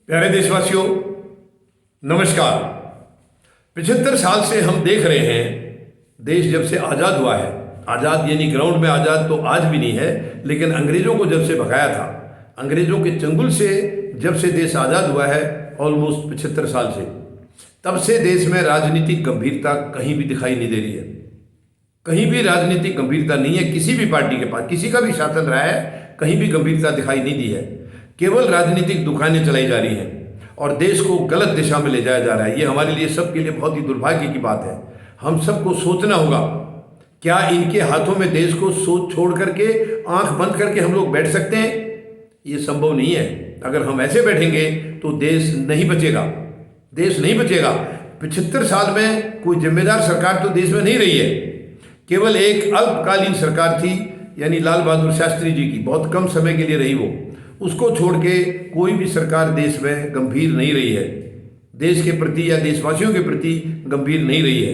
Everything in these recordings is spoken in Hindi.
प्यारे देशवासियों, नमस्कार। 75 साल से हम देख रहे हैं, देश जब से आज़ाद हुआ है, आज़ाद यानी ग्राउंड में आज़ाद तो आज भी नहीं है, लेकिन अंग्रेज़ों को जब से भगाया था, अंग्रेज़ों के चंगुल से जब से देश आज़ाद हुआ है, ऑलमोस्ट 75 साल से, तब से देश में राजनीतिक गंभीरता कहीं भी दिखाई नहीं दे रही है। कहीं भी राजनीतिक गंभीरता नहीं है। किसी भी पार्टी के पास, किसी का भी शासन रहा है, कहीं भी गंभीरता दिखाई नहीं दी है। केवल राजनीतिक दुकानें चलाई जा रही हैं और देश को गलत दिशा में ले जाया जा रहा है। ये हमारे लिए, सबके लिए बहुत ही दुर्भाग्य की बात है। हम सबको सोचना होगा, क्या इनके हाथों में देश को सोच छोड़ करके, आंख बंद करके हम लोग बैठ सकते हैं? ये संभव नहीं है। अगर हम ऐसे बैठेंगे तो देश नहीं बचेगा, देश नहीं बचेगा। 75 साल में कोई जिम्मेदार सरकार तो देश में नहीं रही है। केवल एक अल्पकालीन सरकार थी, यानी लाल बहादुर शास्त्री जी की, बहुत कम समय के लिए रही वो। उसको छोड़ के कोई भी सरकार देश में गंभीर नहीं रही है, देश के प्रति या देशवासियों के प्रति गंभीर नहीं रही है।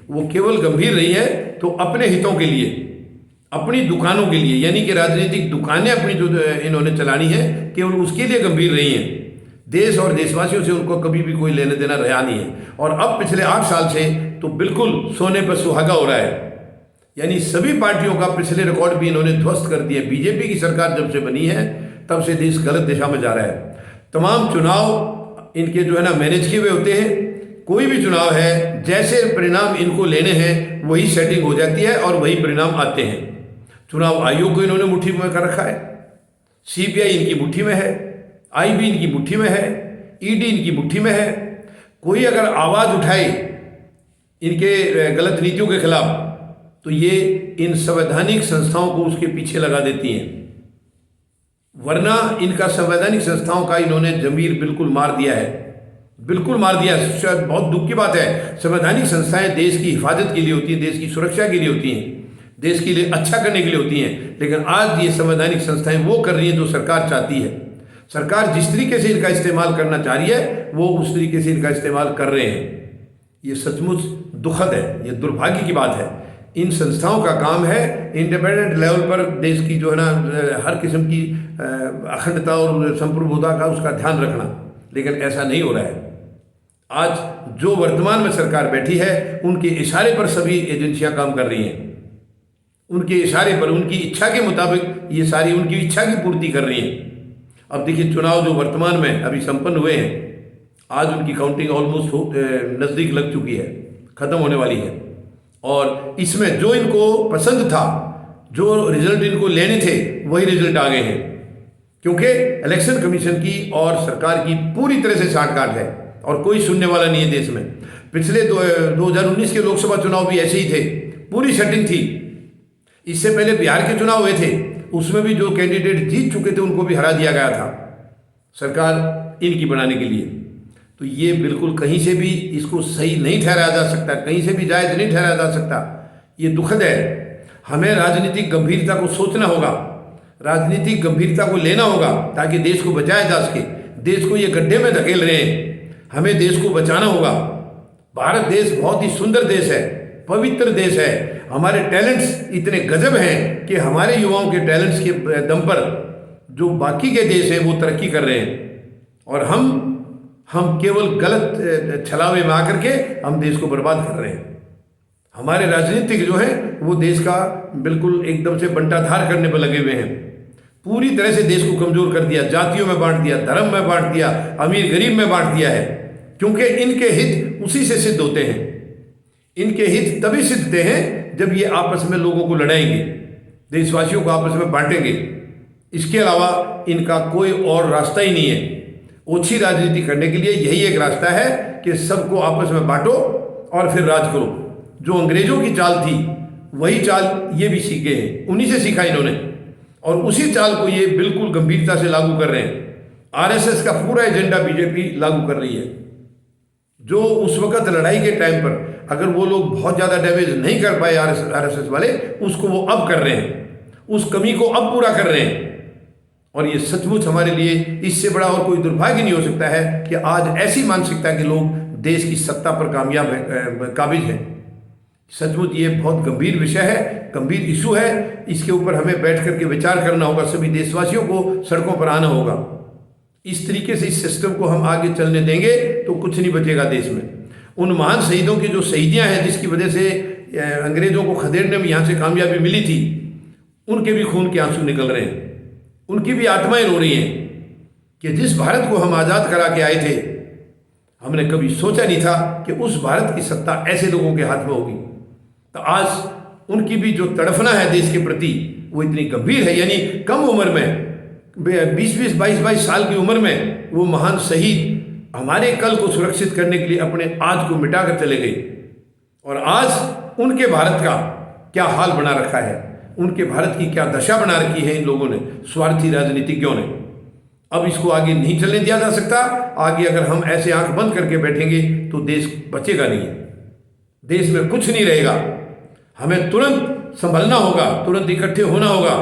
वो केवल गंभीर रही है तो अपने हितों के लिए, अपनी दुकानों के लिए, यानी कि राजनीतिक दुकानें अपनी जो इन्होंने चलानी है, केवल उसके लिए गंभीर रही हैं। देश और देशवासियों से उनको कभी भी कोई लेना देना रहा नहीं है। और अब पिछले 8 साल से तो बिल्कुल सोने पर सुहागा हो रहा है। यानी सभी पार्टियों का पिछले रिकॉर्ड भी इन्होंने ध्वस्त कर दिया। बीजेपी की सरकार जब से बनी है तब से देश गलत दिशा में जा रहा है। तमाम चुनाव इनके जो है ना मैनेज किए हुए होते हैं। कोई भी चुनाव है, जैसे परिणाम इनको लेने हैं वही सेटिंग हो जाती है और वही परिणाम आते हैं। चुनाव आयोग को इन्होंने मुट्ठी में कर रखा है, सीबीआई इनकी मुट्ठी में है, आईबी इनकी मुट्ठी में है, ईडी इनकी मुट्ठी में है। कोई अगर आवाज़ उठाए इनके गलत नीतियों के खिलाफ तो ये इन संवैधानिक संस्थाओं को उसके पीछे लगा देती हैं। वरना इनका संवैधानिक संस्थाओं का इन्होंने जमीर बिल्कुल मार दिया है, बिल्कुल मार दिया है। शायद बहुत दुख की बात है। संवैधानिक संस्थाएं देश की हिफाजत के लिए होती हैं, देश की सुरक्षा के लिए होती हैं, देश के लिए अच्छा करने के लिए होती हैं। लेकिन आज ये संवैधानिक संस्थाएं वो कर रही हैं जो सरकार चाहती है। सरकार जिस तरीके से इनका इस्तेमाल करना चाह रही है वो उस तरीके से इनका इस्तेमाल कर रहे हैं। ये सचमुच दुखद है, ये दुर्भाग्य की बात है। इन संस्थाओं का काम है इंडिपेंडेंट लेवल पर देश की जो है ना हर किस्म की अखंडता और संप्रभुता का उसका ध्यान रखना, लेकिन ऐसा नहीं हो रहा है। आज जो वर्तमान में सरकार बैठी है उनके इशारे पर सभी एजेंसियां काम कर रही हैं। उनके इशारे पर, उनकी इच्छा के मुताबिक ये सारी उनकी इच्छा की पूर्ति कर रही हैं। अब देखिए, चुनाव जो वर्तमान में अभी संपन्न हुए हैं, आज उनकी काउंटिंग ऑलमोस्ट नज़दीक लग चुकी है, ख़त्म होने वाली है। और इसमें जो इनको पसंद था, जो रिजल्ट इनको लेने थे, वही रिजल्ट आ गए हैं। क्योंकि इलेक्शन कमीशन की और सरकार की पूरी तरह से साठगांठ है और कोई सुनने वाला नहीं है देश में। पिछले 2019 के लोकसभा चुनाव भी ऐसे ही थे, पूरी सेटिंग थी। इससे पहले बिहार के चुनाव हुए थे, उसमें भी जो कैंडिडेट जीत चुके थे उनको भी हरा दिया गया था सरकार इनकी बनाने के लिए। तो ये बिल्कुल कहीं से भी इसको सही नहीं ठहराया जा सकता, कहीं से भी जायज़ नहीं ठहराया जा सकता। ये दुखद है। हमें राजनीतिक गंभीरता को सोचना होगा, राजनीतिक गंभीरता को लेना होगा ताकि देश को बचाया जा सके। देश को ये गड्ढे में धकेल रहे हैं, हमें देश को बचाना होगा। भारत देश बहुत ही सुंदर देश है, पवित्र देश है। हमारे टैलेंट्स इतने गजब हैं कि हमारे युवाओं के टैलेंट्स के दम पर जो बाकी के देश हैं वो तरक्की कर रहे हैं और हम केवल गलत छलावे में आकर के हम देश को बर्बाद कर रहे हैं। हमारे राजनीतिक जो है वो देश का बिल्कुल एकदम से बंटाधार करने पर लगे हुए हैं। पूरी तरह से देश को कमज़ोर कर दिया, जातियों में बांट दिया, धर्म में बांट दिया, अमीर गरीब में बांट दिया है। क्योंकि इनके हित उसी से सिद्ध होते हैं। इनके हित तभी सिद्धते हैं जब ये आपस में लोगों को लड़ाएंगे, देशवासियों को आपस में बांटेंगे। इसके अलावा इनका कोई और रास्ता ही नहीं है। ओछी राजनीति करने के लिए यही एक रास्ता है कि सबको आपस में बांटो और फिर राज करो। जो अंग्रेजों की चाल थी वही चाल ये भी सीखे हैं, उन्हीं से सीखा इन्होंने और उसी चाल को ये बिल्कुल गंभीरता से लागू कर रहे हैं। आरएसएस का पूरा एजेंडा बीजेपी लागू कर रही है। जो उस वक्त लड़ाई के टाइम पर अगर वो लोग बहुत ज़्यादा डैमेज नहीं कर पाए आरएसएस वाले, उसको वो अब कर रहे हैं, उस कमी को अब पूरा कर रहे हैं। और ये सचमुच हमारे लिए इससे बड़ा और कोई दुर्भाग्य नहीं हो सकता है कि आज ऐसी मानसिकता के लोग देश की सत्ता पर काबिज हैं। सचमुच ये बहुत गंभीर विषय है, गंभीर इशू है। इसके ऊपर हमें बैठ करके विचार करना होगा, सभी देशवासियों को सड़कों पर आना होगा। इस तरीके से इस सिस्टम को हम आगे चलने देंगे तो कुछ नहीं बचेगा देश में। उन महान शहीदों की जो शहीदियाँ हैं, जिसकी वजह से अंग्रेज़ों को खदेड़ने में यहाँ से कामयाबी मिली थी, उनके भी खून के आंसू निकल रहे हैं, उनकी भी आत्माएं रो रही हैं कि जिस भारत को हम आज़ाद करा के आए थे, हमने कभी सोचा नहीं था कि उस भारत की सत्ता ऐसे लोगों के हाथ में होगी। तो आज उनकी भी जो तड़फना है देश के प्रति वो इतनी गंभीर है। यानी कम उम्र में 20-20, 22-22 साल की उम्र में वो महान शहीद हमारे कल को सुरक्षित करने के लिए अपने आज को मिटाकर चले गए। और आज उनके भारत का क्या हाल बना रखा है, उनके भारत की क्या दशा बना रखी है इन लोगों ने, स्वार्थी राजनीतिज्ञों ने। अब इसको आगे नहीं चलने दिया जा सकता। आगे अगर हम ऐसे आंख बंद करके बैठेंगे तो देश बचेगा नहीं, देश में कुछ नहीं रहेगा। हमें तुरंत संभलना होगा, तुरंत इकट्ठे होना होगा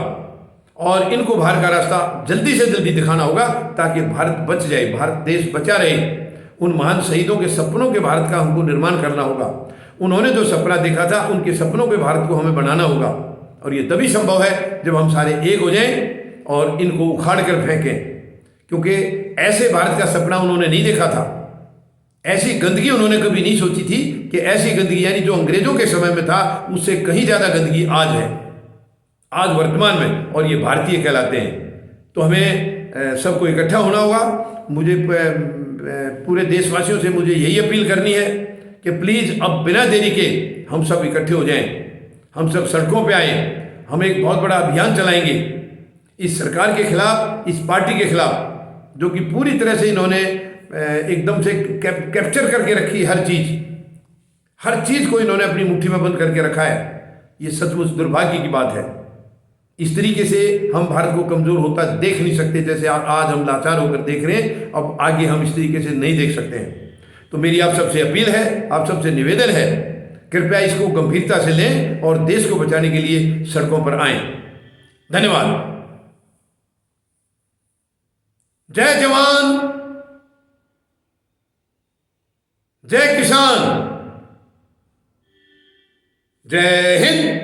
और इनको बाहर का रास्ता जल्दी से जल्दी दिखाना होगा ताकि भारत बच जाए, भारत देश बचा रहे। उन महान शहीदों के सपनों के भारत का हमको निर्माण करना होगा। उन्होंने जो सपना देखा था, उनके सपनों के भारत को हमें बनाना होगा। और ये तभी संभव है जब हम सारे एक हो जाएं और इनको उखाड़ कर फेंकें, क्योंकि ऐसे भारत का सपना उन्होंने नहीं देखा था। ऐसी गंदगी उन्होंने कभी नहीं सोची थी कि ऐसी गंदगी, यानी जो अंग्रेजों के समय में था उससे कहीं ज़्यादा गंदगी आज है, आज वर्तमान में, और ये भारतीय कहलाते हैं। तो हमें सबको इकट्ठा होना होगा। मुझे पूरे देशवासियों से मुझे यही अपील करनी है कि प्लीज़ अब बिना देरी के हम सब इकट्ठे हो जाएं, हम सब सड़कों पे आएँ, हम एक बहुत बड़ा अभियान चलाएंगे इस सरकार के खिलाफ, इस पार्टी के खिलाफ, जो कि पूरी तरह से इन्होंने एकदम से कैप्चर करके रखी हर चीज़ को इन्होंने अपनी मुट्ठी में बंद करके रखा है। ये सचमुच दुर्भाग्य की बात है। इस तरीके से हम भारत को कमज़ोर होता देख नहीं सकते, जैसे आज हम लाचार होकर देख रहे हैं। अब आगे हम इस तरीके से नहीं देख सकते हैं। तो मेरी आप सबसे अपील है, आप सबसे निवेदन है, कृपया इसको गंभीरता से लें और देश को बचाने के लिए सड़कों पर आएं। धन्यवाद। जय जवान, जय किसान, जय हिंद।